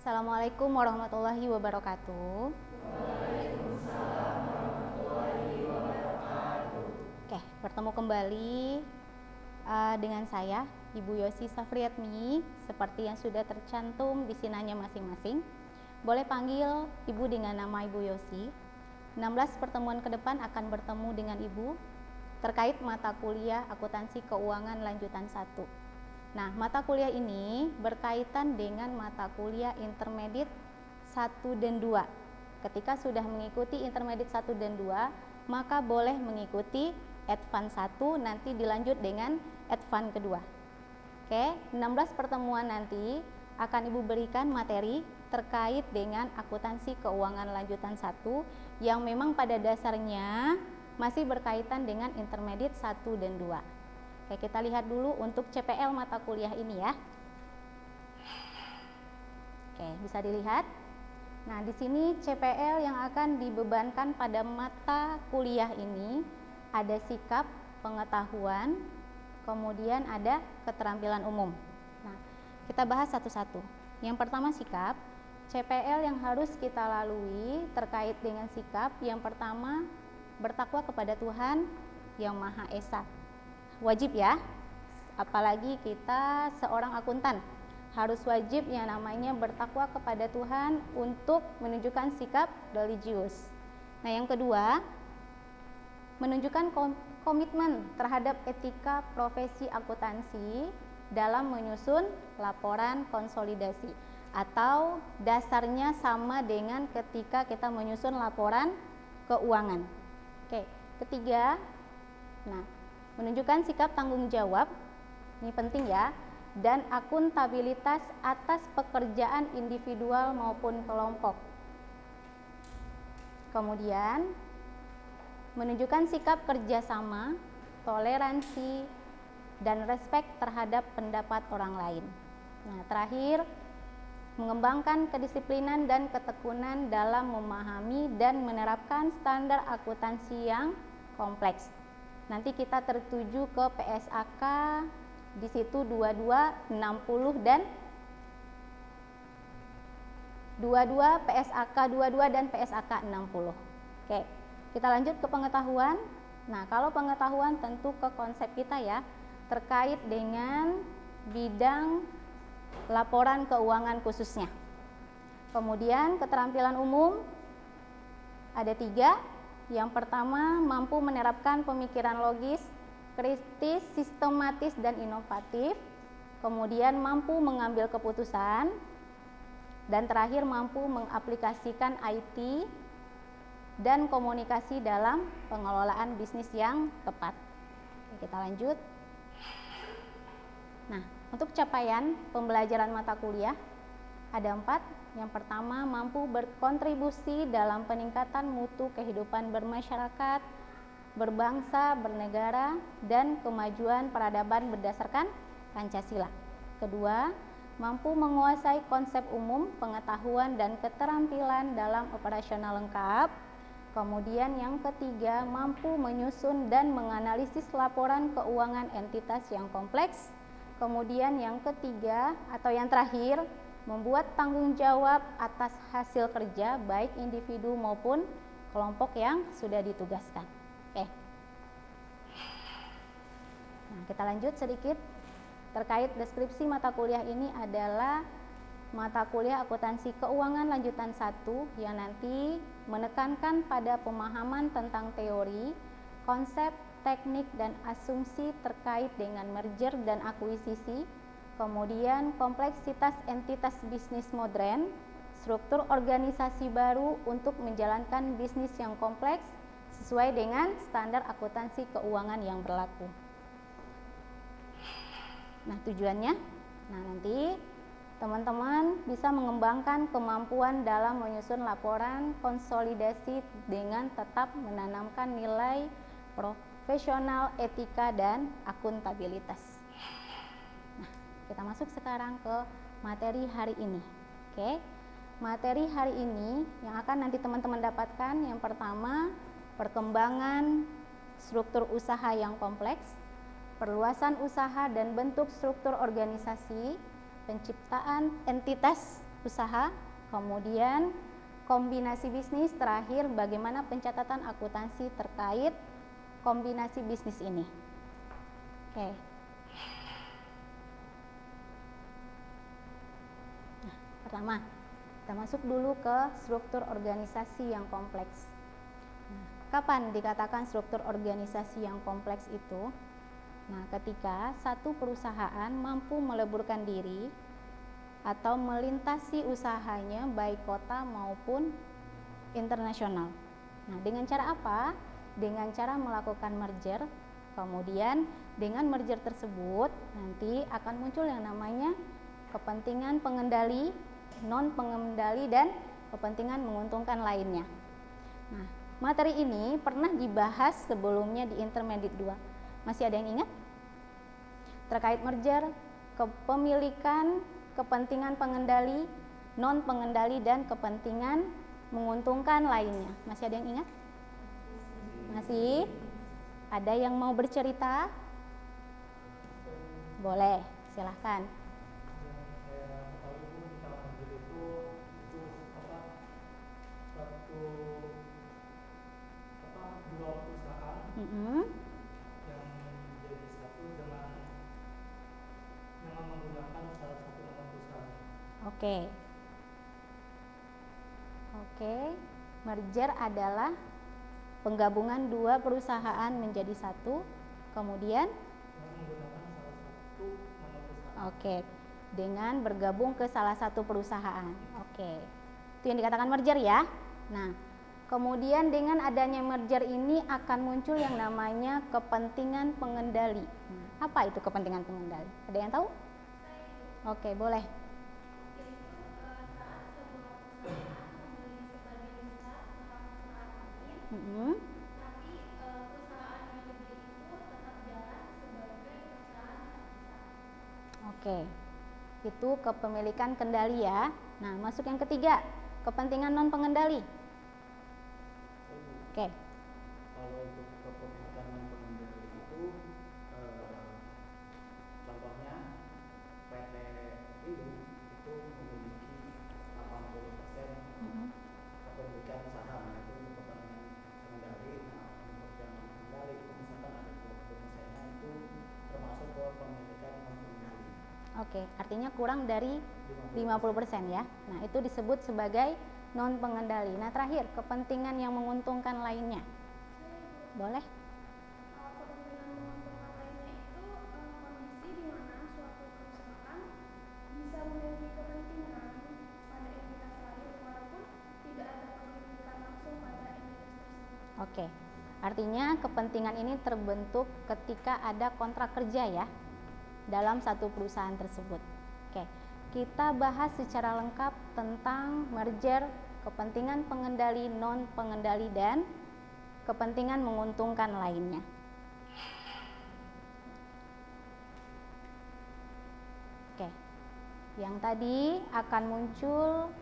Assalamualaikum warahmatullahi wabarakatuh. Oke, bertemu kembali dengan saya, Ibu Yosi Safriatmi, seperti yang sudah tercantum di sinanya masing-masing. Boleh panggil Ibu dengan nama Ibu Yosi. 16 pertemuan ke depan akan bertemu dengan Ibu terkait mata kuliah akuntansi keuangan lanjutan 1. Nah, mata kuliah ini berkaitan dengan mata kuliah intermediate 1 dan 2. Ketika sudah mengikuti intermediate 1 dan 2, maka boleh mengikuti advance 1, nanti dilanjut dengan advance kedua. Oke, 16 pertemuan nanti akan Ibu berikan materi terkait dengan akuntansi keuangan lanjutan 1 yang memang pada dasarnya masih berkaitan dengan intermediate 1 dan 2. Oke, kita lihat dulu untuk CPL mata kuliah ini ya. Oke, bisa dilihat. Nah, di sini CPL yang akan dibebankan pada mata kuliah ini ada sikap, pengetahuan, kemudian ada keterampilan umum. Nah, kita bahas satu-satu. Yang pertama sikap. CPL yang harus kita lalui terkait dengan sikap, yang pertama bertakwa kepada Tuhan yang Maha Esa. Wajib ya, apalagi kita seorang akuntan harus wajib yang namanya bertakwa kepada Tuhan untuk menunjukkan sikap religius. Nah, yang kedua, menunjukkan komitmen terhadap etika profesi akuntansi dalam menyusun laporan konsolidasi, atau dasarnya sama dengan ketika kita menyusun laporan keuangan. Oke, ketiga, nah, menunjukkan sikap tanggung jawab, ini penting ya, dan akuntabilitas atas pekerjaan individual maupun kelompok. Kemudian, menunjukkan sikap kerjasama, toleransi, dan respek terhadap pendapat orang lain. Nah, terakhir, mengembangkan kedisiplinan dan ketekunan dalam memahami dan menerapkan standar akuntansi yang kompleks. Nanti kita tertuju ke PSAK, di situ 22, 60 dan 22, PSAK 22 dan PSAK 60. Oke, kita lanjut ke pengetahuan. Nah, kalau pengetahuan tentu ke konsep kita ya, terkait dengan bidang laporan keuangan khususnya. Kemudian keterampilan umum ada 3. Yang pertama, mampu menerapkan pemikiran logis, kritis, sistematis, dan inovatif. Kemudian mampu mengambil keputusan. Dan terakhir, mampu mengaplikasikan IT dan komunikasi dalam pengelolaan bisnis yang tepat. Oke, kita lanjut. Nah, untuk capaian pembelajaran mata kuliah ada 4. Yang pertama, mampu berkontribusi dalam peningkatan mutu kehidupan bermasyarakat, berbangsa, bernegara, dan kemajuan peradaban berdasarkan Pancasila. Kedua, mampu menguasai konsep umum, pengetahuan, dan keterampilan dalam operasional lengkap. Kemudian yang ketiga, mampu menyusun dan menganalisis laporan keuangan entitas yang kompleks. Kemudian yang ketiga atau yang terakhir, membuat tanggung jawab atas hasil kerja baik individu maupun kelompok yang sudah ditugaskan. Oke. Nah, kita lanjut sedikit terkait deskripsi mata kuliah ini adalah mata kuliah akuntansi keuangan lanjutan 1 yang nanti menekankan pada pemahaman tentang teori, konsep, teknik, dan asumsi terkait dengan merger dan akuisisi. Kemudian kompleksitas entitas bisnis modern, struktur organisasi baru untuk menjalankan bisnis yang kompleks sesuai dengan standar akuntansi keuangan yang berlaku. Nah, tujuannya, nanti teman-teman bisa mengembangkan kemampuan dalam menyusun laporan konsolidasi dengan tetap menanamkan nilai profesional, etika, dan akuntabilitas. Kita masuk sekarang ke materi hari ini. Oke, materi hari ini yang akan nanti teman-teman dapatkan, yang pertama, perkembangan struktur usaha yang kompleks, perluasan usaha dan bentuk struktur organisasi, penciptaan entitas usaha, kemudian kombinasi bisnis, terakhir bagaimana pencatatan akuntansi terkait kombinasi bisnis ini. Oke. Nah, pertama, kita masuk dulu ke struktur organisasi yang kompleks. Nah, kapan dikatakan struktur organisasi yang kompleks itu? Nah, ketika satu perusahaan mampu meleburkan diri atau melintasi usahanya baik kota maupun internasional. Nah, dengan cara apa? Dengan cara melakukan merger. Kemudian dengan merger tersebut nanti akan muncul yang namanya kepentingan pengendali, non pengendali, dan kepentingan menguntungkan lainnya. Nah, materi ini pernah dibahas sebelumnya di Intermediate 2. Masih ada yang ingat? Terkait merger, kepemilikan, kepentingan pengendali, non pengendali, dan kepentingan menguntungkan lainnya. Masih ada yang ingat? Masih? Ada yang mau bercerita? Boleh, silahkan. Yang menjadi satu dengan menggunakan salah satu nama perusahaan. Oke. Merger adalah penggabungan dua perusahaan menjadi satu, kemudian menggunakan salah satu nama perusahaan. Oke, dengan bergabung ke salah satu perusahaan. Oke, itu yang dikatakan merger ya. Nah, kemudian dengan adanya merger ini akan muncul yang namanya kepentingan pengendali. Apa itu kepentingan pengendali? Ada yang tahu? Oke, boleh. Tapi perusahaan yang dibeli itu tetap jalan sebagai perusahaan terpisah. Oke, itu kepemilikan kendali ya. Nah, masuk yang ketiga, kepentingan non pengendali. Oke. Kalau untuk kepemilikan non pengendali itu, contohnya PT Indo itu memiliki 80% kepemilikan saham, itu untuk kepentingan pengendali. Nah, untuk yang non pengendali itu misalkan ada 20%-nya itu termasuk ke kepemilikan non pengendali. Oke, artinya kurang dari 50% ya. Nah, itu disebut sebagai non pengendali. Nah, terakhir, kepentingan yang menguntungkan lainnya. Boleh? Kepentingan menguntungkan lainnya itu kondisi di mana suatu perusahaan bisa memiliki kepentingan pada entitas lain walaupun tidak ada kepemilikan langsung pada entitas tersebut. Oke. Artinya kepentingan ini terbentuk ketika ada kontrak kerja ya dalam satu perusahaan tersebut. Oke. Kita bahas secara lengkap tentang merger, kepentingan pengendali, non pengendali, dan kepentingan menguntungkan lainnya. Oke. Yang tadi akan muncul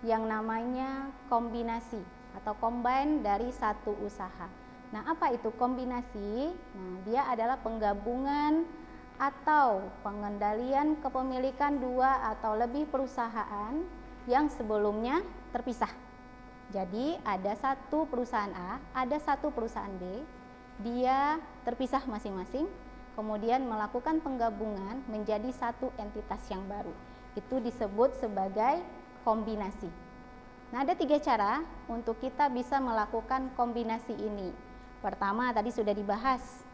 yang namanya kombinasi atau combine dari satu usaha. Nah, apa itu kombinasi? Nah, dia adalah penggabungan atau pengendalian kepemilikan dua atau lebih perusahaan yang sebelumnya terpisah. Jadi ada satu perusahaan A, ada satu perusahaan B, dia terpisah masing-masing, kemudian melakukan penggabungan menjadi satu entitas yang baru. Itu disebut sebagai kombinasi. Nah, ada 3 cara untuk kita bisa melakukan kombinasi ini. Pertama, tadi sudah dibahas.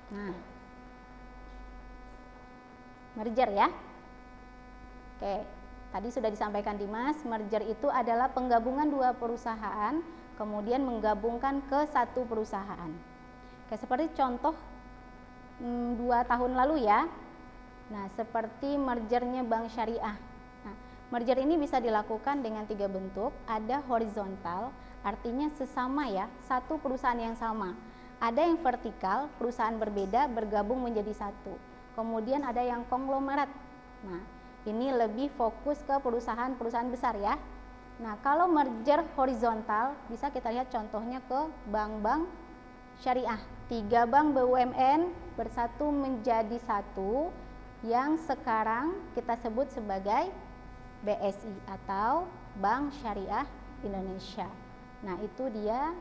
Nah, merger ya. Oke, tadi sudah disampaikan Dimas, merger itu adalah penggabungan dua perusahaan, kemudian menggabungkan ke satu perusahaan. Oke, seperti contoh 2 tahun lalu ya. Nah, seperti mergernya Bank Syariah. Nah, merger ini bisa dilakukan dengan 3 bentuk. Ada horizontal, artinya sesama ya, satu perusahaan yang sama. Ada yang vertikal, perusahaan berbeda bergabung menjadi satu. Kemudian ada yang konglomerat. Nah, ini lebih fokus ke perusahaan-perusahaan besar ya. Nah, kalau merger horizontal bisa kita lihat contohnya ke bank-bank syariah. 3 bank BUMN bersatu menjadi satu, yang sekarang kita sebut sebagai BSI atau Bank Syariah Indonesia. Nah, itu dia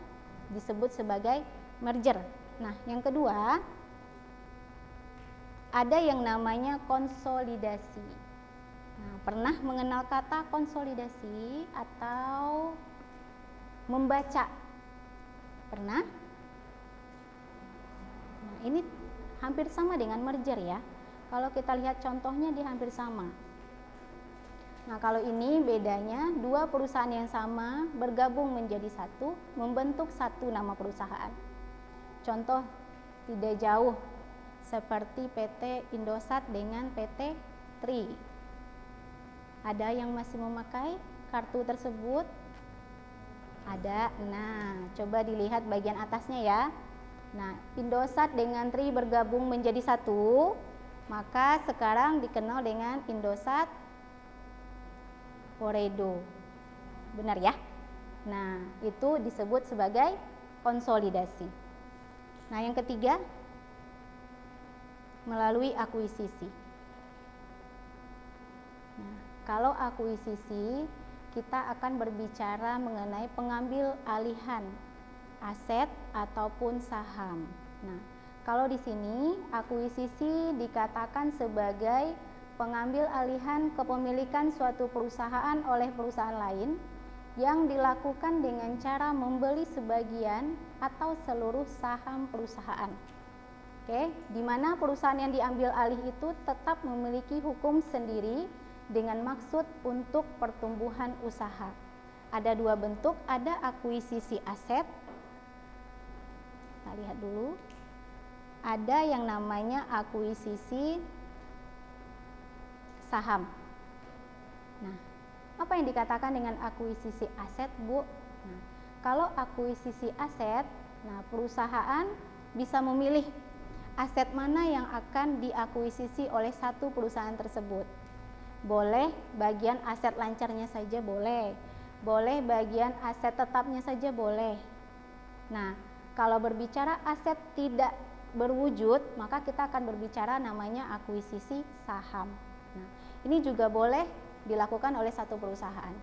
disebut sebagai merger. Nah, yang kedua ada yang namanya konsolidasi. Nah, pernah mengenal kata konsolidasi atau membaca? Pernah? Nah, ini hampir sama dengan merger ya. Kalau kita lihat contohnya dia hampir sama. Nah, kalau ini bedanya dua perusahaan yang sama bergabung menjadi satu, membentuk satu nama perusahaan. Contoh tidak jauh seperti PT Indosat dengan PT Tri. Ada yang masih memakai kartu tersebut? Ada. Nah, coba dilihat bagian atasnya ya. Nah, Indosat dengan Tri bergabung menjadi satu, maka sekarang dikenal dengan Indosat Ooredoo. Benar ya? Nah, itu disebut sebagai konsolidasi. Nah, yang ketiga, melalui akuisisi. Nah, kalau akuisisi, kita akan berbicara mengenai pengambil alihan aset ataupun saham. Nah, kalau di sini akuisisi dikatakan sebagai pengambil alihan kepemilikan suatu perusahaan oleh perusahaan lain yang dilakukan dengan cara membeli sebagian atau seluruh saham perusahaan. Oke, di mana perusahaan yang diambil alih itu tetap memiliki hukum sendiri dengan maksud untuk pertumbuhan usaha. Ada dua bentuk, ada akuisisi aset. Kita lihat dulu. Ada yang namanya akuisisi saham. Nah, apa yang dikatakan dengan akuisisi aset, Bu? Nah, kalau akuisisi aset, nah perusahaan bisa memilih aset mana yang akan diakuisisi oleh satu perusahaan tersebut. Boleh bagian aset lancarnya saja boleh. Boleh bagian aset tetapnya saja boleh. Nah, kalau berbicara aset tidak berwujud, maka kita akan berbicara namanya akuisisi saham. Nah, ini juga boleh dilakukan oleh satu perusahaan.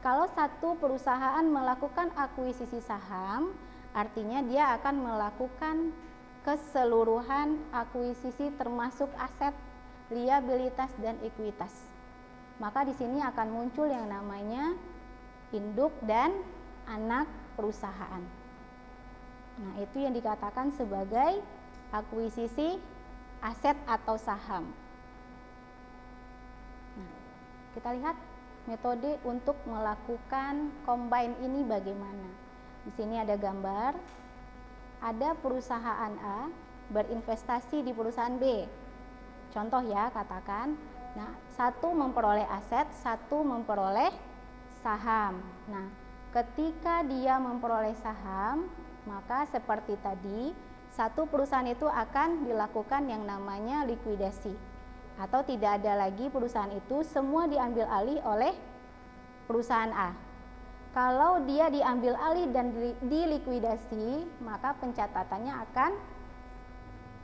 Kalau satu perusahaan melakukan akuisisi saham, artinya dia akan melakukan keseluruhan akuisisi termasuk aset, liabilitas dan ekuitas. Maka di sini akan muncul yang namanya induk dan anak perusahaan. Nah, itu yang dikatakan sebagai akuisisi aset atau saham. Nah, kita lihat metode untuk melakukan combine ini bagaimana. Di sini ada gambar, ada perusahaan A berinvestasi di perusahaan B. Contoh ya, katakan, nah, satu memperoleh aset, satu memperoleh saham. Nah, ketika dia memperoleh saham, maka seperti tadi, satu perusahaan itu akan dilakukan yang namanya likuidasi. Atau tidak ada lagi perusahaan itu, semua diambil alih oleh perusahaan A. Kalau dia diambil alih dan dilikuidasi, maka pencatatannya akan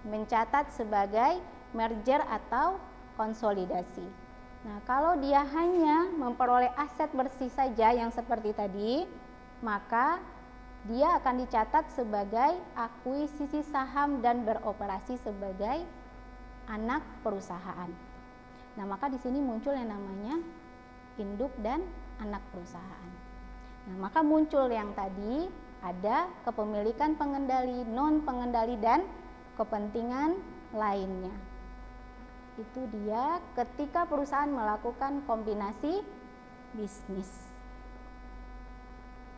mencatat sebagai merger atau konsolidasi. Nah, kalau dia hanya memperoleh aset bersih saja yang seperti tadi, maka dia akan dicatat sebagai akuisisi saham dan beroperasi sebagai anak perusahaan. Nah, maka di sini muncul yang namanya induk dan anak perusahaan. Nah, maka muncul yang tadi ada kepemilikan pengendali, non pengendali dan kepentingan lainnya. Itu dia ketika perusahaan melakukan kombinasi bisnis.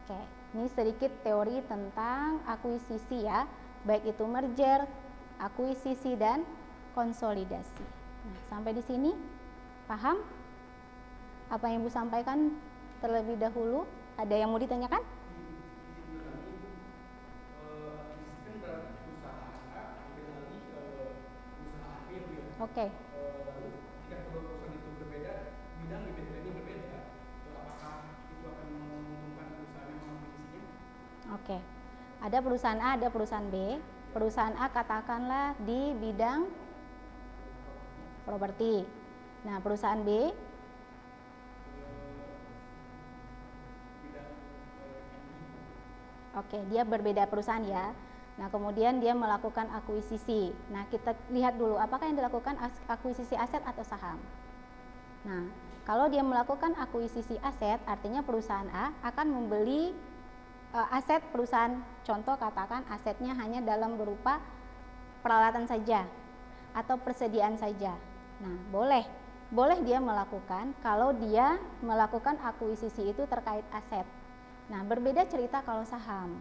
Oke, ini sedikit teori tentang akuisisi ya, baik itu merger, akuisisi dan konsolidasi. Nah, sampai di sini paham apa yang Ibu sampaikan terlebih dahulu? Ada yang mau ditanyakan? Oke. Jika kedua perusahaan itu berbeda, bidang di BPN berbeda, apakah itu akan menguntungkan perusahaan yang mengakuisisinya? Oke. Ada perusahaan A, ada perusahaan B. Perusahaan A katakanlah di bidang properti. Nah, perusahaan B oke, dia berbeda perusahaan ya. Nah, kemudian dia melakukan akuisisi. Nah, kita lihat dulu apakah yang dilakukan akuisisi aset atau saham. Nah, kalau dia melakukan akuisisi aset, artinya perusahaan A akan membeli aset perusahaan, contoh katakan asetnya hanya dalam berupa peralatan saja atau persediaan saja. Nah, boleh dia melakukan kalau dia melakukan akuisisi itu terkait aset. Nah, berbeda cerita kalau saham.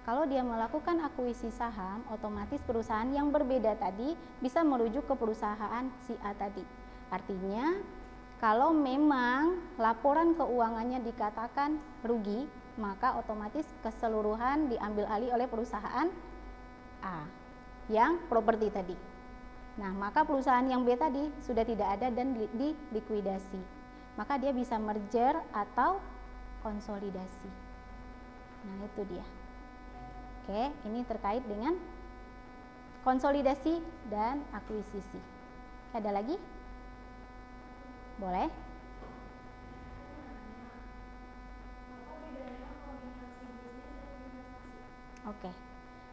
Kalau dia melakukan akuisisi saham, otomatis perusahaan yang berbeda tadi bisa merujuk ke perusahaan si A tadi. Artinya, kalau memang laporan keuangannya dikatakan rugi, maka otomatis keseluruhan diambil alih oleh perusahaan A yang properti tadi. Nah, maka perusahaan yang B tadi sudah tidak ada dan dilikuidasi. Maka dia bisa merger atau konsolidasi. Nah, itu dia. Oke, ini terkait dengan konsolidasi dan akuisisi. Ada lagi? Boleh? Oke.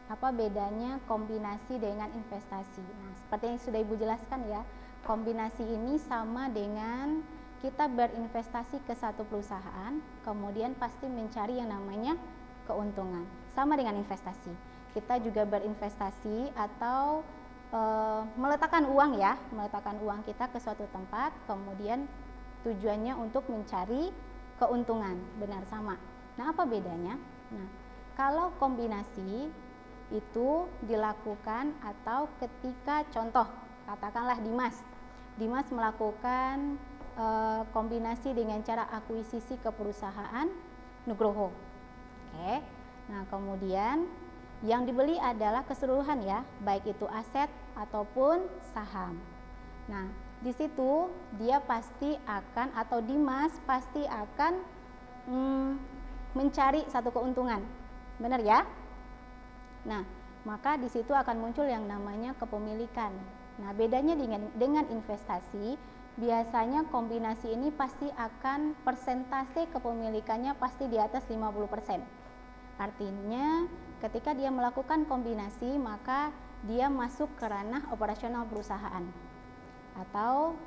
Apa bedanya kombinasi dengan investasi? Nah, seperti yang sudah Ibu jelaskan ya, kombinasi ini sama dengan kita berinvestasi ke satu perusahaan, kemudian pasti mencari yang namanya keuntungan. Sama dengan investasi. Kita juga berinvestasi atau meletakkan uang ya, meletakkan uang kita ke suatu tempat, kemudian tujuannya untuk mencari keuntungan, benar sama. Nah, apa bedanya? Nah, kalau kombinasi itu dilakukan atau ketika contoh, katakanlah Dimas melakukan kombinasi dengan cara akuisisi ke perusahaan Nugroho. Oke. Nah, kemudian yang dibeli adalah keseluruhan ya, baik itu aset ataupun saham. Nah, di situ dia pasti akan atau Dimas pasti akan mencari satu keuntungan. Benar ya? Nah, maka di situ akan muncul yang namanya kepemilikan. Nah, bedanya dengan investasi, biasanya kombinasi ini pasti akan persentase kepemilikannya pasti di atas 50%. Artinya ketika dia melakukan kombinasi, maka dia masuk ke ranah operasional perusahaan. Atau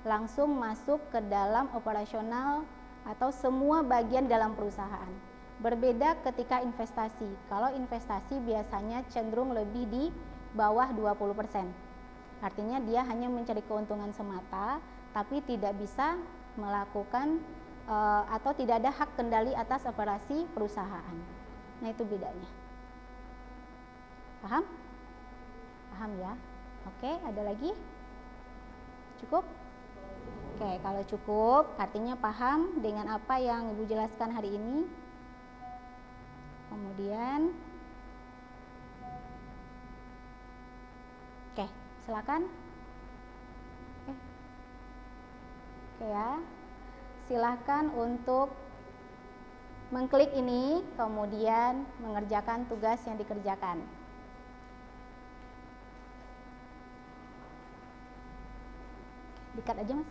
langsung masuk ke dalam operasional atau semua bagian dalam perusahaan. Berbeda ketika investasi. Kalau investasi biasanya cenderung lebih di bawah 20%. Artinya dia hanya mencari keuntungan semata, tapi tidak bisa melakukan atau tidak ada hak kendali atas operasi perusahaan. Nah, itu bedanya. Paham? Paham ya? Oke, ada lagi? Cukup? Oke, kalau cukup artinya paham dengan apa yang Ibu jelaskan hari ini. Kemudian oke, silakan. Oke ya. Silakan untuk mengklik ini, kemudian mengerjakan tugas yang dikerjakan. Dikat aja, Mas.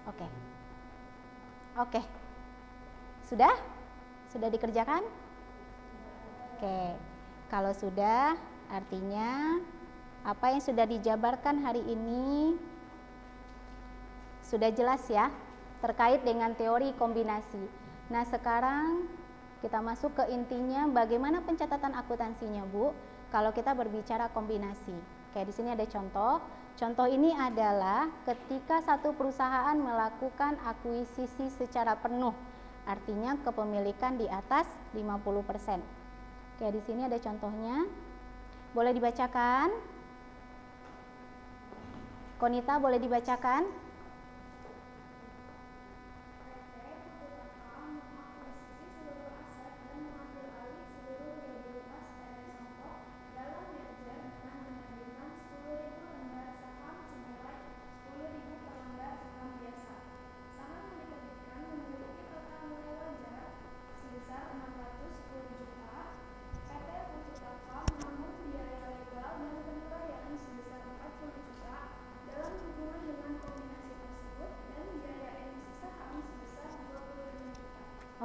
Oke. Oke. Sudah? Sudah dikerjakan? Oke. Kalau sudah, artinya apa yang sudah dijabarkan hari ini sudah jelas ya, terkait dengan teori kombinasi. Nah, sekarang kita masuk ke intinya bagaimana pencatatan akuntansinya, Bu, kalau kita berbicara kombinasi. Kayak di sini ada contoh. Contoh ini adalah ketika satu perusahaan melakukan akuisisi secara penuh, artinya kepemilikan di atas 50%. Kayak di sini ada contohnya. Boleh dibacakan? Konita, boleh dibacakan?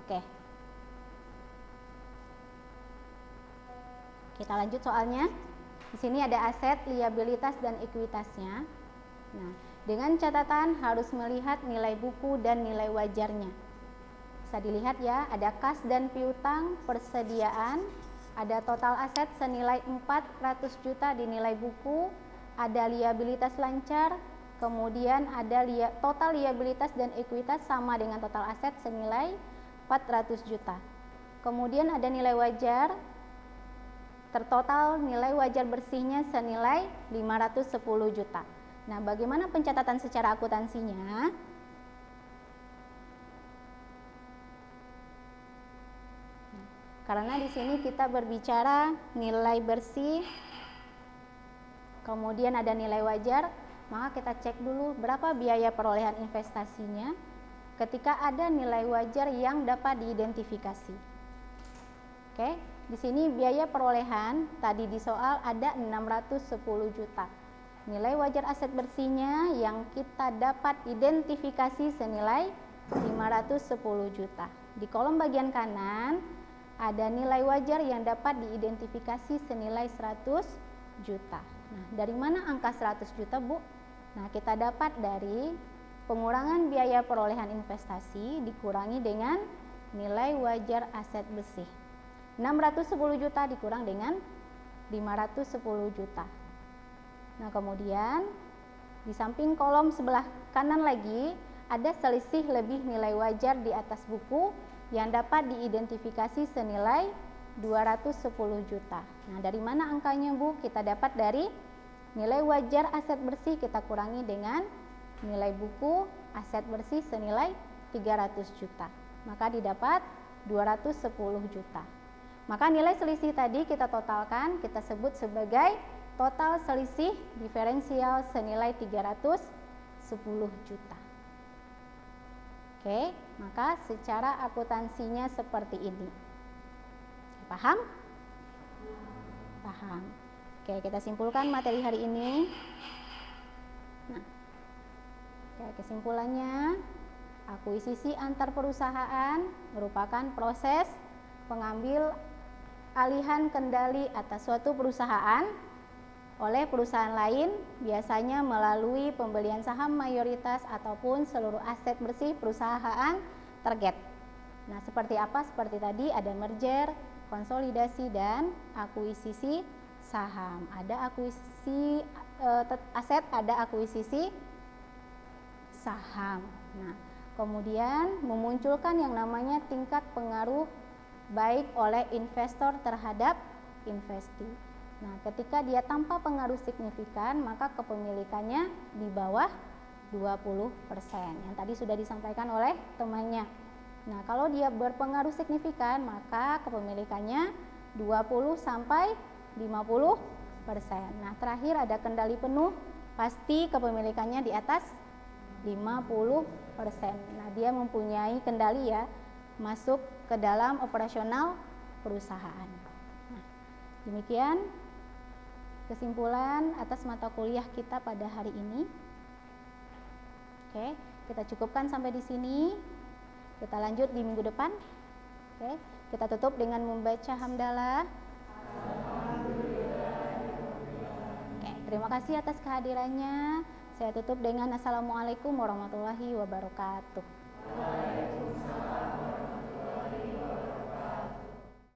Oke. Kita lanjut soalnya. Di sini ada aset, liabilitas, dan ekuitasnya. Nah, dengan catatan harus melihat nilai buku dan nilai wajarnya. Bisa dilihat ya, ada kas dan piutang, persediaan, ada total aset senilai 400 juta di nilai buku, ada liabilitas lancar, kemudian ada total liabilitas dan ekuitas sama dengan total aset senilai 400 juta. Kemudian ada nilai wajar, tertotal nilai wajar bersihnya senilai 510 juta. Nah, bagaimana pencatatan secara akuntansinya? Karena di sini kita berbicara nilai bersih, kemudian ada nilai wajar, maka kita cek dulu berapa biaya perolehan investasinya ketika ada nilai wajar yang dapat diidentifikasi. Oke, di sini biaya perolehan tadi di soal ada 610 juta. Nilai wajar aset bersihnya yang kita dapat identifikasi senilai 510 juta. Di kolom bagian kanan ada nilai wajar yang dapat diidentifikasi senilai 100 juta. Nah, dari mana angka 100 juta, Bu? Nah, kita dapat dari pengurangan biaya perolehan investasi dikurangi dengan nilai wajar aset bersih. 610 juta dikurang dengan 510 juta. Nah, kemudian di samping kolom sebelah kanan lagi ada selisih lebih nilai wajar di atas buku yang dapat diidentifikasi senilai 210 juta. Nah, dari mana angkanya, Bu? Kita dapat dari nilai wajar aset bersih kita kurangi dengan nilai buku aset bersih senilai 300 juta. Maka didapat 210 juta. Maka nilai selisih tadi kita totalkan, kita sebut sebagai total selisih diferensial senilai 310 juta. Oke, maka secara akuntansinya seperti ini. Paham? Paham. Oke, kita simpulkan materi hari ini. Nah, oke, kesimpulannya, akuisisi antar perusahaan merupakan proses pengambil alihan kendali atas suatu perusahaan oleh perusahaan lain, biasanya melalui pembelian saham mayoritas ataupun seluruh aset bersih perusahaan target. Nah, seperti apa? Seperti tadi ada merger, konsolidasi, dan akuisisi saham. Ada akuisisi aset, ada akuisisi saham. Nah, kemudian memunculkan yang namanya tingkat pengaruh baik oleh investor terhadap investi. Nah, ketika dia tanpa pengaruh signifikan, maka kepemilikannya di bawah 20%. Yang tadi sudah disampaikan oleh temannya. Nah, kalau dia berpengaruh signifikan, maka kepemilikannya 20 sampai 50%. Nah, terakhir ada kendali penuh, pasti kepemilikannya di atas 50%. Nah, dia mempunyai kendali ya, masuk ke dalam operasional perusahaan. Nah, demikian kesimpulan atas mata kuliah kita pada hari ini. Oke, kita cukupkan sampai di sini. Kita lanjut di minggu depan. Oke, kita tutup dengan membaca hamdalah. Oke, terima kasih atas kehadirannya. Saya tutup dengan assalamualaikum warahmatullahi wabarakatuh.